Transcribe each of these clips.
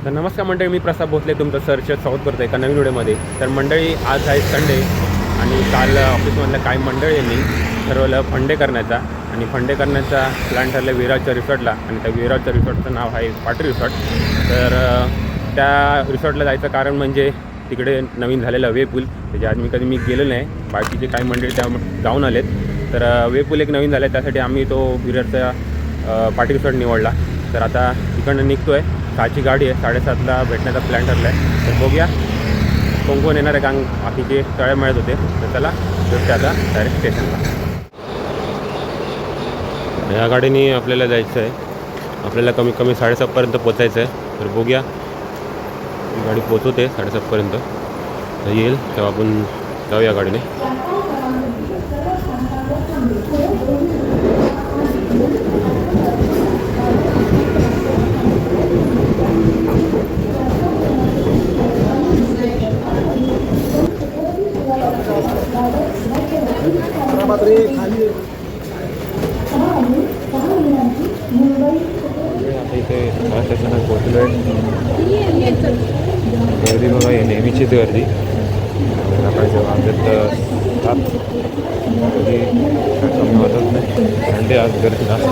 तर नमस्कार मंडळी, मी प्रसाद भोसले तुमचं सर्च स्वागत करतो एका नवीन व्हिडिओमध्ये. तर मंडळी, आज आहे संडे आणि काल ऑफिसमधल्या काही मंडळींनी ठरवलं फंडे करण्याचा आणि फंडे करण्याचा प्लॅन ठरला विरारच्या रिसॉर्टला आणि त्या विरारच्या रिसॉर्टचं नाव आहे पाटी रिसॉर्ट. तर त्या रिसॉर्टला जायचं कारण म्हणजे तिकडे नवीन झालेलं वे पूल, त्याच्या आज मी गेलो नाही, बाकीचे काही मंडळी त्या जाऊन आलेत. तर वे पूल एक नवीन झाला आहे, त्यासाठी आम्ही तो विरारचा पाटी रिसॉर्ट निवडला. तर आता तिकडनं निघतो आहे, 6ची गाडी आहे, 7:30ला भेटण्याचा प्लॅन ठरला आहे. तर बघूया कोण येणार आहे, कारण बाकीचे तळे मिळत होते. तर चला भेटते आता डायरेक्ट स्टेशनला. या गाडीने आपल्याला जायचं आहे, आपल्याला कमीत कमी 7:30पर्यंत पोचायचं आहे. तर बघूया, गाडी पोचवते 7:30पर्यंत, येईल तेव्हा आपण जाऊया गाडीने. आता इथे स्टेशनात पोहोचलो आहे. गर्दी बघा, आहे नेहमीचीच गर्दी. सकाळच्या वाजत 7, कधी कमी वाजत नाही. संडे आज गर्दी जास्त.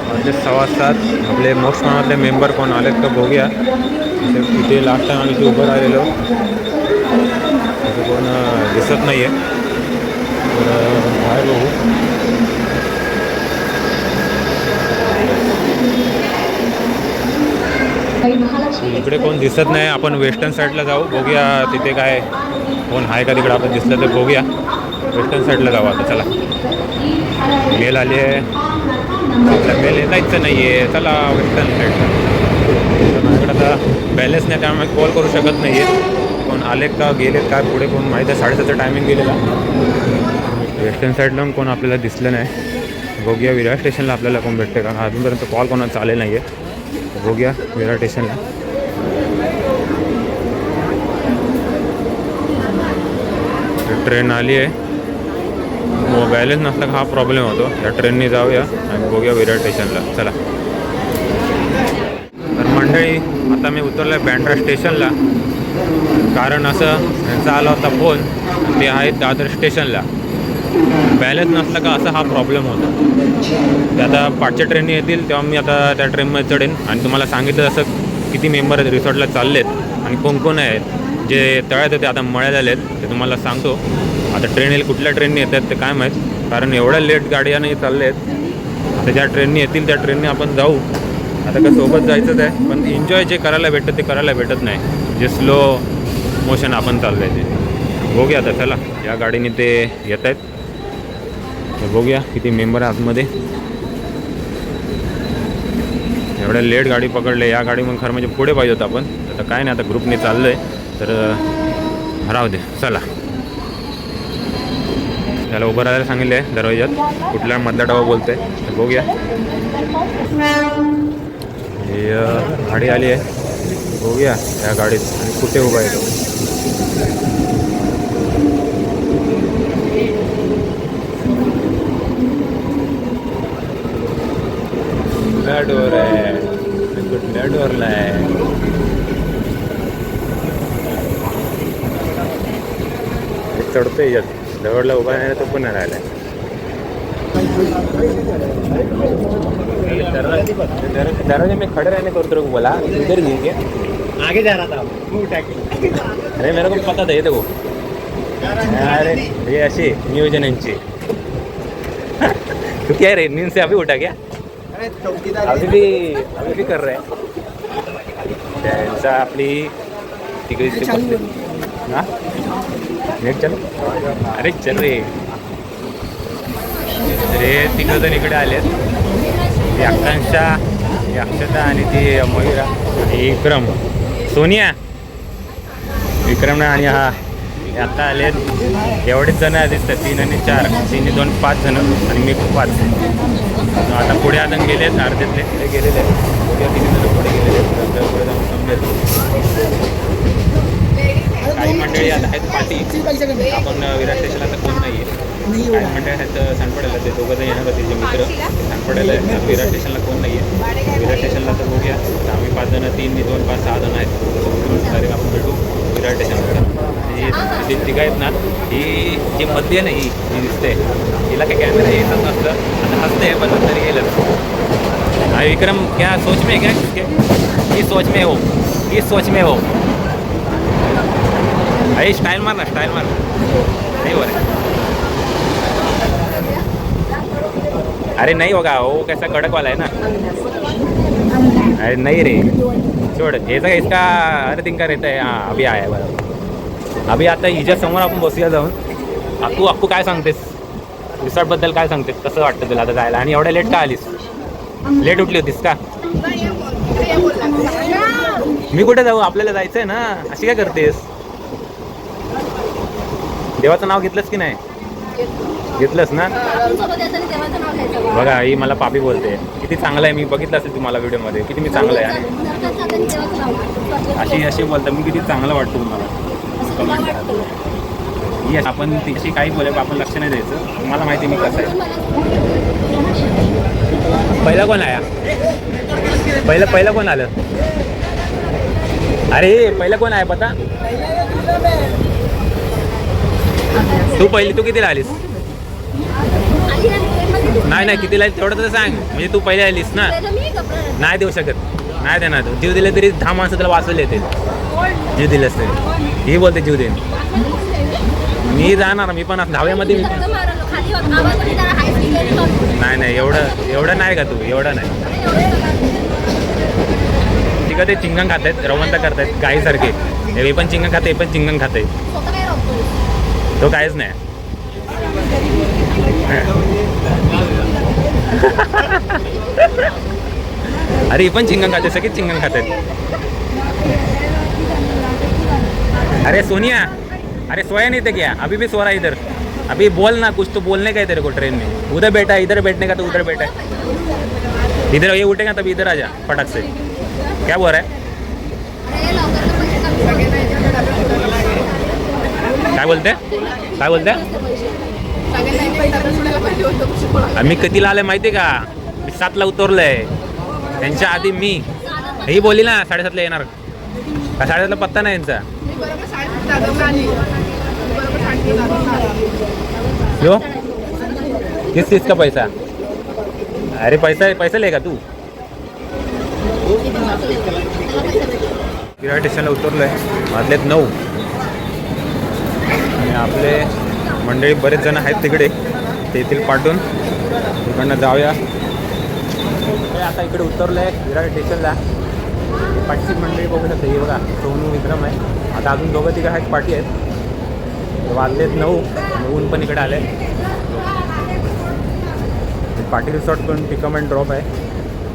म्हणजे 6:15 आपले मोस्ट मनातले मेंबर कोण आलेत का बघूया. तिथे लास्ट टाईम आम्ही उभं राहिलेलो, तिथे कोण दिसत नाही आहे. तर बाहेर बघू. इकडे कोण दिसत नाही, आपण वेस्टर्न साईडला जाऊ, बघूया तिथे काय कोण आहे का. तिकडे आपण दिसलं तर बघूया. वेस्टर्न साईडला जाऊ आता. चला, मेल आली आहे, आपल्या मेल जायचं नाही आहे. चला वेस्टर्न साईडला. माझ्याकडे आता बॅलन्स नाही, त्यामुळे कॉल करू शकत नाही आहे. कोण आले का गेलेत काय पुढे कोण माहीत आहे. 7:30चा टायमिंग गेलेला. वेस्टर्न साईडला कोण आपल्याला दिसलं नाही. बघूया विरार स्टेशनला आपल्याला कोण भेटते का. अजूनपर्यंत कॉल कोणाला चालेल नाही आहे. बघूया विरार स्टेशनला. ट्रेन आली आहे, बॅलन्स नसला का हा प्रॉब्लेम होतो. या ट्रेनने जाऊया आणि बघूया विरार स्टेशनला. चला. तर मंडळी, आता मी उतरलो आहे बँड्रा स्टेशनला. कारण असं यांचा आला होता फोन, ते आहेत दादर स्टेशनला. बॅलन्स नसला का असा हा प्रॉब्लेम होता. ते आता पाठच्या ट्रेनने येतील तेव्हा मी आता त्या ट्रेनमध्ये चढेन आणि तुम्हाला सांगितलं असं किती मेंबर रिसॉर्टला चाललेत आणि कोण आहेत. जे तळ्यात होते आता मळ्यात आलेत ते तुम्हाला सांगतो. आता ट्रेन येईल, कुठल्या ट्रेनने येतात ते काय माहीत, कारण एवढ्या लेट गाड्याने चालले आहेत. आता ज्या ट्रेनने येतील त्या ट्रेनने आपण जाऊ. आता का सोबत जायचंच आहे, पण एन्जॉय जे करायला भेटतं ते करायला भेटत नाही. जे स्लो मोशन आपण चाललं आहे ते बघूया. आता चला, या गाडीने ते येत आहेत. बघूया किती मेंबर आहे आतमध्ये. एवढ्या लेट गाडी पकडले, या गाडी मग खरं म्हणजे पुढे पाहिजे होतं आपण. आता काय नाही, आता ग्रुपने चाललं आहे तर राहू दे. चला, त्याला उभं राहायला सांगितलं आहे दरवाज्यात. कुठल्या मधला डबा बोलतोय तर बघूया. हे गाडी आली आहे, बघूया या गाडीत आणि कुठे उभा आहे तो. कुठल्या डोर आहे, कुठल्या डोरला आहे. चढतोय यात, दगडला उभा नाही तो पण नाही राहिला. दरवाजे में खड़े रहने को तेरे को बोला, इधर नहीं क्या आगे जा रहा था वो उठा के. अरे मेरे को पता था ये देखो. अरे ये ऐसे नियोजन यांची. तू क्या रे, नींद से अभी उठा क्या? अभी भी कर रहे हैं. त्यांचा आपली तिकडे हाँ नेट चल अरे चल रे रे तिकडं जण इकडे आलेत ती आकांक्षा ती अक्षता आणि ती मयुरा विक्रम सोनिया विक्रम आणि हा आता आलेत एवढेच जण दिसतात 3 आणि 4 3 2 5 जण आणि मी 5 आता पुढे अजून गेलेत अर्ध्यातले पुढे गेलेले आहेत 3 जण पुढे गेलेले आहेत पुढे जाऊन समजेल काही मंडळी आता आहेत पाठी आपण विराट स्टेशनला तर कोण नाही आहे काही मंडळी आहेत सानपड्याला ते दोघं जण येणार होते जे मित्र सानपड्याला आहेत विराट स्टेशनला कोण नाही आहे विराट स्टेशनला तर बघूया आम्ही 5 जण 3 2 5 6 जण आहेत डायरेक्ट आपण भेटू विराट स्टेशनकडे जी तिघं आहेत ना ही जी मध्ये नाही ही दिसते हिला काही कॅमेरा येतच नसतं आता हसते पण तरी येईल विक्रम क्या सोच में क्या ये सोच में हो ये सोच में हो अरे स्टाइल मार नहीं हो रहा अरे नहीं होगा वो कैसा कड़क वाला है ना अरे नहीं रे छोड़ ऐसा इसका हर दिन का रहता है हाँ अभी आया है बराबर अभी आता हिच्या समोर आपण बसूया जाऊन अक्कू काय सांगतेस रिसॉर्टबद्दल काय सांगतेस कसं वाटतं तुला आता जायला आणि एवढ्या लेट का आलीस लेट उठली होतीस का मी कुठे जाऊ आपल्याला जायचं आहे ना अशी काय करतेस देवाचं नाव घेतलंस की नाही घेतलंस ना बघा ही मला पापी बोलते किती चांगलं आहे मी बघितलं असेल तुम्हाला व्हिडिओमध्ये किती मी चांगलं आहे आणि अशी बोलता मी किती चांगलं वाटतं तुम्हाला येस आपण तिची काही बोले आपण लक्ष नाही द्यायचं तुम्हाला माहिती मी कसं आहे पहिला कोण आया पहिलं कोण आलं अरे पहिलं कोण आहे पता तू कितीला आलीस नाही कितीला तेवढं तर सांग म्हणजे तू पहिले आलीस ना नाही देऊ शकत नाही देणार तू जीव दिले तरी 10 माणसं तुला वाचवले येतील जीव दिलेस तरी ही बोलते जीव देईन मी जाणार मी पण धाव्यामध्ये नाही एवढं नाही का तू एवढं नाही ठीक आहे ते चिंगण खात आहेत रवंत करतायत गाईसारखे हे पण चिंगण खाते पण चिंगण खाते तो काहीच नाही अरे पण चिंगण खाते सगळे चिंगण खाते अरे सोनिया अरे सोया नहीं थे क्या अभी भी सो रहा है इधर अभी बोल ना कुछ तो बोलने का है तेरे को ट्रेन में उधर बैठा है इधर बैठने का तो उधर बैठा है इधर ये उठेगा तभी इधर आ जा फटक से क्या बोल रहा है काय बोलते मी कितीला आले माहिती का मी 7ला उतरलोय त्यांच्या आधी मी ही बोलली ना 7:30ला येणार का 7:30ला पत्ता नाही यांचा क्यों किस चीज का पैसा अरे पैसा लेगा तू विराट स्टेशनला उतरलोय वाजलेत 9 आणि आपले मंडळी बरेच जण आहेत तिकडे ते येथील पाठवून तिकडनं जाऊया आता इकडे उतरलं आहे विराट स्टेशनला पाठची मंडळी बघू शकते हे बघा सोनू विक्रम आहे आता अजून दोघं तिकडे आहेत पाठी आहेत वाजलेत 9 ऊन पण इकडे आले पाटी रिसॉर्ट पण पिकअप अँड ड्रॉप आहे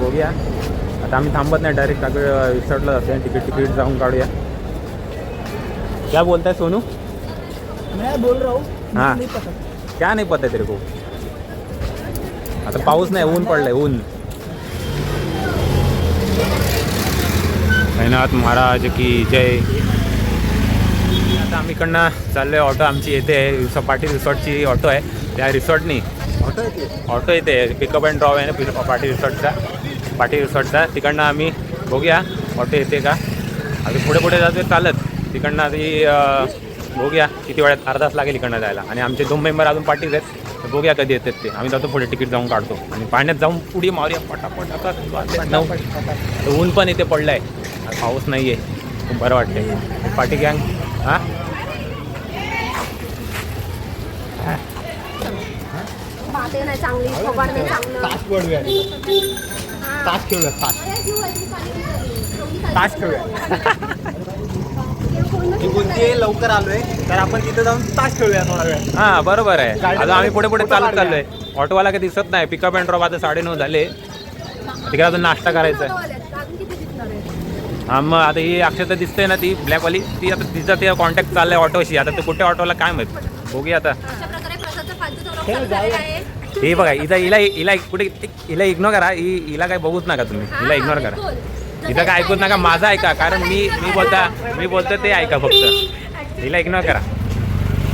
बघूया आता आम्ही थांबत नाही डायरेक्ट रिसॉर्टला जाते तिकीट जाऊन काढूया क्या बोलता है सोनू मैं बोल रहा हूँ हाँ क्या नहीं पता तेरे को आता पाऊस नाही ऊन पडलंय ऊन साईनाथ महाराज की जय आता आम्ही इकडनं चाललोय ऑटो आमची येते पाटी रिसॉर्टची ऑटो आहे त्या रिसॉर्टनी ऑटो येते पिकअप अँड ड्रॉप आहे ना पाटी रिसॉर्टचा तिकडनं आम्ही बघूया ऑटो येते का आम्ही पुढे जातोय चालत तिकडनं आधी बघूया किती वेळात अर्धा तास लागेल इकडनं जायला आणि आमचे 2 मेंबर अजून पार्टीज आहेत बघूया कधी येतात ते आम्ही जातो पुढे तिकीट जाऊन काढतो आणि पाण्यात जाऊन पुढे मारूया पटापट आता ऊन पण इथे पडलं आहे पाऊस नाही आहे खूप बरं वाटते पार्टी गँग हां ती बोलते लवकर आलोय तर आपण तिथे जाऊन तास खेळूया थोडा वेळ. हां बरोबर आहे. आता आम्ही पुढे पुढे चालत चाललोय. ऑटोवाला काही दिसत नाही. पिकअप अँड ड्रॉप आता 9:30 झाले. तिकडे अजून नाश्ता करायचा आहे. हां मग आता ही अक्षता दिसते ना ती ब्लॅकवाली, ती आता तिचा ते कॉन्टॅक्ट चाललाय ऑटोशी. आता ते कुठे ऑटोला काय माहित, बघूया आता. हे बघा हिला कुठे हिला इग्नोर करा. हिला काय बघूच नका तुम्ही, हिला इग्नोर करा. हिला काय ऐकूच नका, माझं ऐका. कारण मी बोलतो ते ऐका फक्त. हिला इग्नोर करा.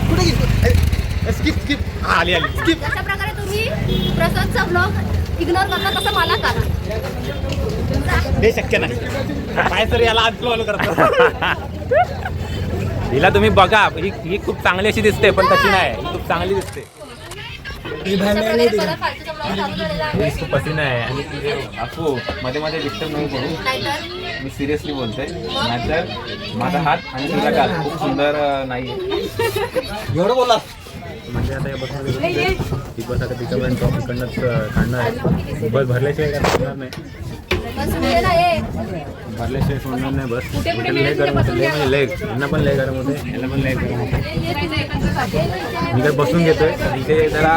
कुठे गेली? स्किप आली स्किप. अशा प्रकारे तुम्ही प्रसादचा ब्लॉग इग्नोर करता तसं मला करा. हे शक्य नाही. काय तर याला अनफॉलो करतो. हिला तुम्ही बघा, ही खूप चांगली अशी दिसते पण तशी नाही. ही खूप चांगली दिसते. ही अशा भांडण प्रकारे परत फालतूचा ब्लॉग चालू झालेला आहे. खूप पसीना आहे. आणि आपू मध्ये मध्ये डिस्टर्ब नाही करू. नाहीतर मी सिरियसली बोलतोय. नाहीतर माझा हात आणि तुझा गाल खूप सुंदर नाही. एवढं बोला. म्हणजे आता या बसमध्ये ती बस आता पिकअप अँड ड्रॉप इकडनंच काढणार आहे. बस भरल्याशिवाय काय सोडणार नाही. बस मिळेल आहे. भरल्याशिवाय सोडणार नाही बस. कुठे कुठे लय मिळेल गरम तिथे होतं, लय म्हणजे लय. यांना पण लय गरम होते, याला पण लय गरम होते. मी काय बसून घेतोय. इथे जरा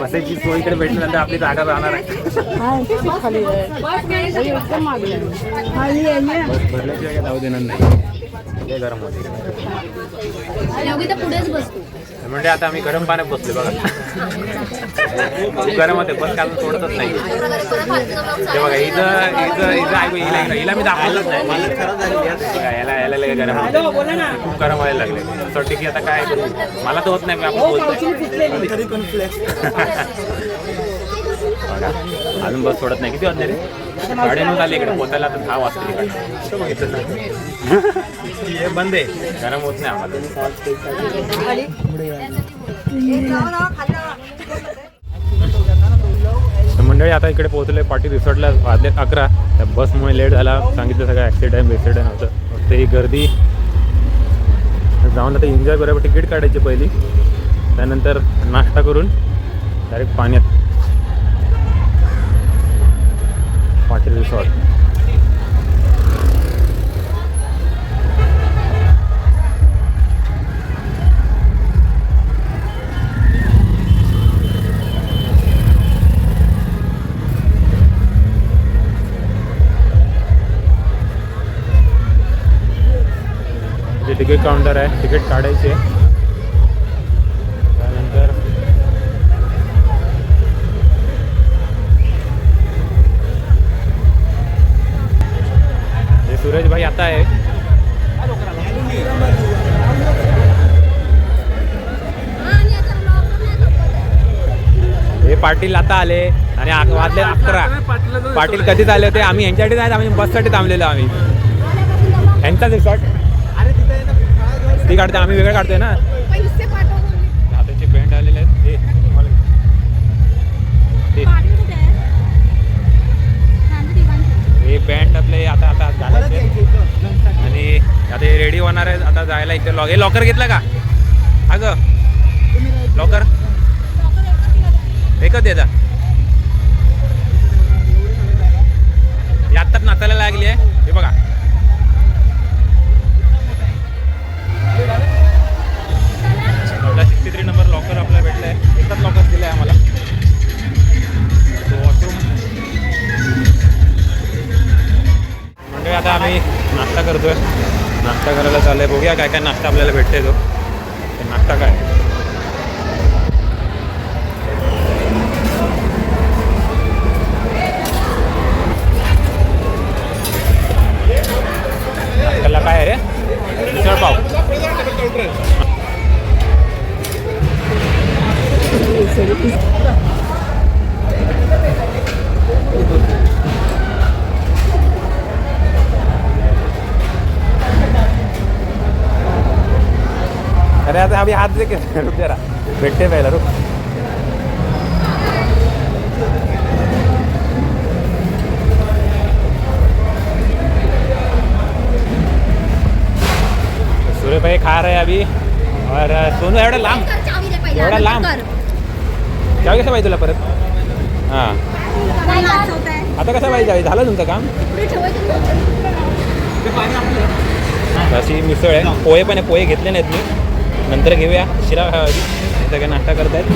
बसायची सोय इकडे भेटल्यानंतर आपली जागा राहणार आहे. बस भरल्याशिवाय काय जाऊ देणार नाही. लय गरम होते. योगी तर पुढेच बसतो. म्हणजे आता आम्ही गरम पाण्यात बसले बघा. खूप गरम होते, बस काय सोडतच नाही. अशा प्रकारे परत फालतूचा ब्लॉग ते चालू बघा हिचं ऐकू, हिला मी दाखवलंच नाही. मला खरं झाली बघा, याला लय गरम होते. खूप गरम व्हायला लागले. असं वाटतं की आता काय करू. मला तर होत नाही, मी आपण बोलतोय. तरी पण फ्लेक्स. बघा अजून बस सोडत नाही. किती वाजले रे? 9:30 झाले इकडे पोचायला. आता 10 वाजता इकडे. हे बंद आहे, गरम होत नाही आम्हाला. तर मंडळी आता इकडे पोहोचले. पाटी रिसॉर्टला वाजले 11. त्या बसमुळे लेट झाला. सांगितलं सगळं ॲक्सिडेंट होतं. फक्त ही गर्दी जाऊन आता एन्जॉय करूया. तिकीट काढायची पहिली, त्यानंतर नाश्ता करून डायरेक्ट पाण्यात. पाटील रिसॉर्ट. जे तिकीट काउंटर आहे, तिकीट काढायचे. त्यानंतर हे सुरेश भाई आता आहे. हे पाटील आता आले आणि वाजले 11. पाटील कधीच आले होते. आम्ही यांच्यासाठी नाही, आम्ही बससाठी थांबलेलो. आम्ही यांचाच रिसॉर्ट. ती काढते, आम्ही वेगळं काढतोय ना. हाताचे बँड आलेले आहेत. हे बँड आपले आता घालायचे आणि आता हे रेडी होणार आहे. आता जायला इथे हे लॉकर घेतलं का? अगं लॉकर एकच देता. आत्ताच नाचायला लागली आहे. हे बघा आपला 63 नंबर लॉकर आपल्याला भेटलं आहे. एकच लॉकर दिलं आहे आम्हाला. वॉशरूम म्हणजे आता आम्ही नाश्ता करतोय. नाश्ता करायला चाललंय. बघूया काय काय नाश्ता आपल्याला भेटते. तो नाश्ता काय नाश्त्याला काय आहे रे? मिसळ पाव. अरे आता अभी हाथ देके रुक जरा, बैठे पहला रुक. सूर्य भाई खा रहे हैं अभी. और सोनू एवढा लांब, एवढा लांब जाऊ कसं पाहिजे तुला परत? हां आता कसं पाहिजे? झालं तुमचं काम? अशी मिसळ आहे. पोहे पण आहे, पोहे घेतले नाहीत मी, नंतर घेऊया. शिरा खावी, सगळे नाश्ता करत आहेत.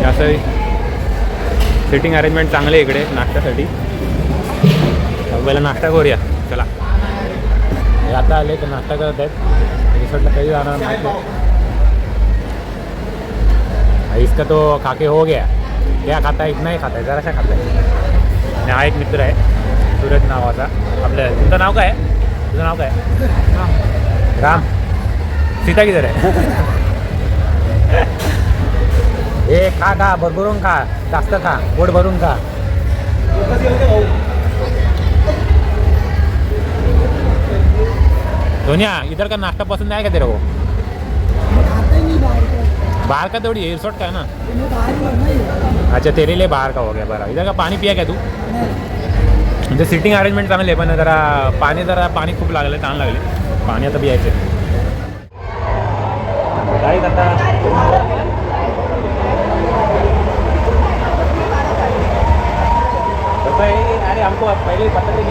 असं सिटिंग अरेंजमेंट चांगले आहे इकडे नाश्त्यासाठी. पहिला नाश्ता करूया चला. हे आता आले तर नाश्ता करत आहेत. रिसॉर्टला कधी जाणार नाही. इसका तो खाके हो गया, क्या खाता है इतना ही खाता है, जराशा खाता है. आणि हा एक मित्र आहे सूरज नावाचा. आपल्या तुमचं नाव काय आहे? तुझं नाव काय आहे? राम. सीता किधर आहे? हे खा खा, भरभरून खा, जास्त खा, पोट भरून खा. सोनिया, इधर का नाश्ता पसंद है क्या तेरे को? बाहर का थोड़ी रिसोर्ट का है ना. अच्छा, तेरे लिए बाहर का हो गया. बरं, इधर का पाणी पिया क्या तू? म्हणजे सिटिंग अरेंजमेंट चांगली आहे, पण जरा पाणी खूप लागलं, ताण लागले. पाणी आता पियायचं काय आता. कसं आहे, अरे हमको पहिले पता नहीं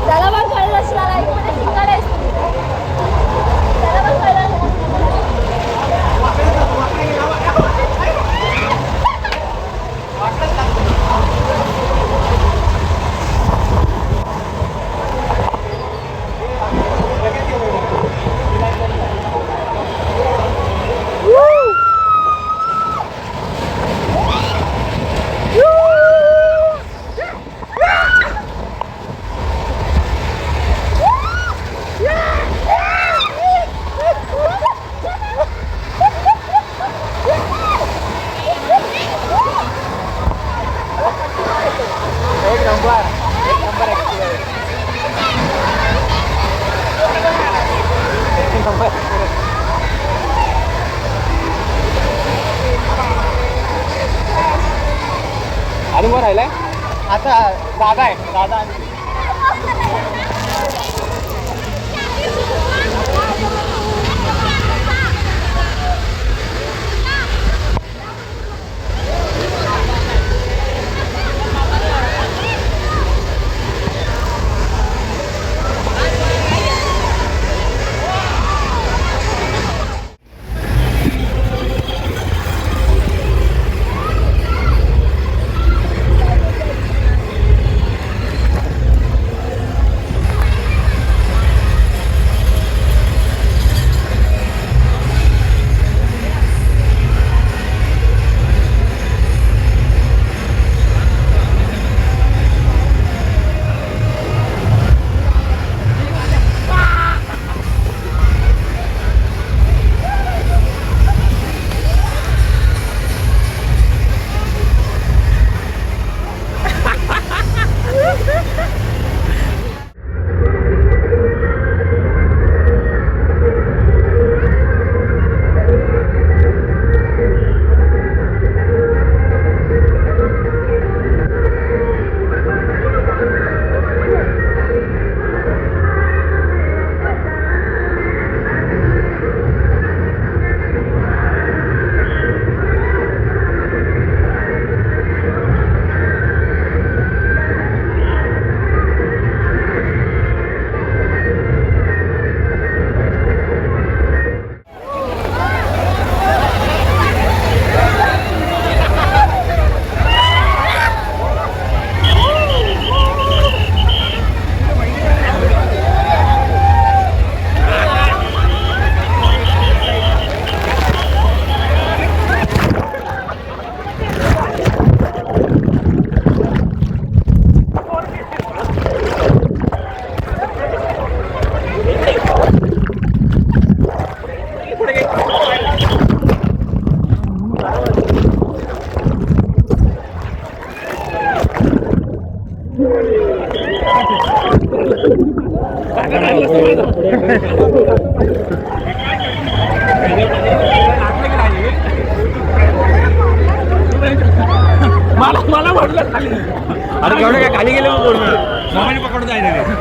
त्याला पण कळलं असणार आहे, पण सिंगल आहेस तू. त्याला पण कळलं. अजून वर राहिलाय आता दादा आहे, दादा. मला म्हटलं खाली. अरे एवढं काय खाली गेलं पूर्ण मोबाईल पकडून जायचं.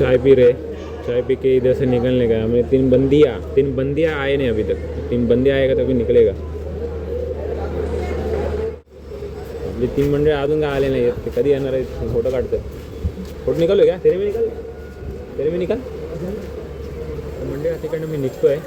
चाय पी रहे, चाय पी के इधर से निकलने का हमें 3 बंदियाँ आए नहीं अभी तक, 3 बंदियाँ आएगा तभी निकलेगा. आपली 3 मंडळी अजून काय आले नाही आहेत, ते कधी येणार आहेत फोटो काढतात. फोटो निकालो का तेरे मी निकाल मंडळी तिकडनं मी निघतोय.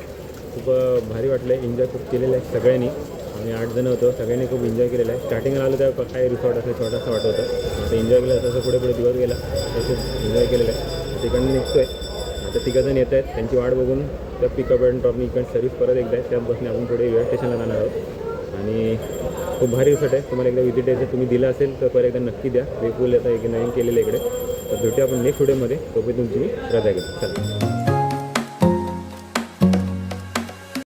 खूप भारी वाटलं आहे, एन्जॉय खूप केलेलं आहे सगळ्यांनी. आम्ही 8 जण होतो, सगळ्यांनी खूप एन्जॉय केलेलं आहे. स्टार्टिंगला आलो तेव्हा काय रिसॉर्ट असं छोटासा वाटत होतं, आता एन्जॉय केलं तसं पुढे दिवस गेला तर खूप एन्जॉय केलेलं आहे. तिकडनं निघतोय आता 3 जण येत आहेत, त्यांची वाट बघून त्या पिकअप अँड ड्रॉप इकडे सर्व्हिस परत एकदा आहे, त्यापासून आपण पुढे वेळ स्टेशनला जाणार आहोत. आणि खूप भारी रिसॉर्ट आहे, तुम्हाला एकदा विजिट द्यायचं तुम्ही दिलं असेल तर परत एकदा नक्की द्या. वेपूल आता एक नवीन केलेलं इकडे. तर भेटूया आपण नेक्स्ट व्हिडिओमध्ये, तोपर्यंत तुमची मी रजा घेतो. चला.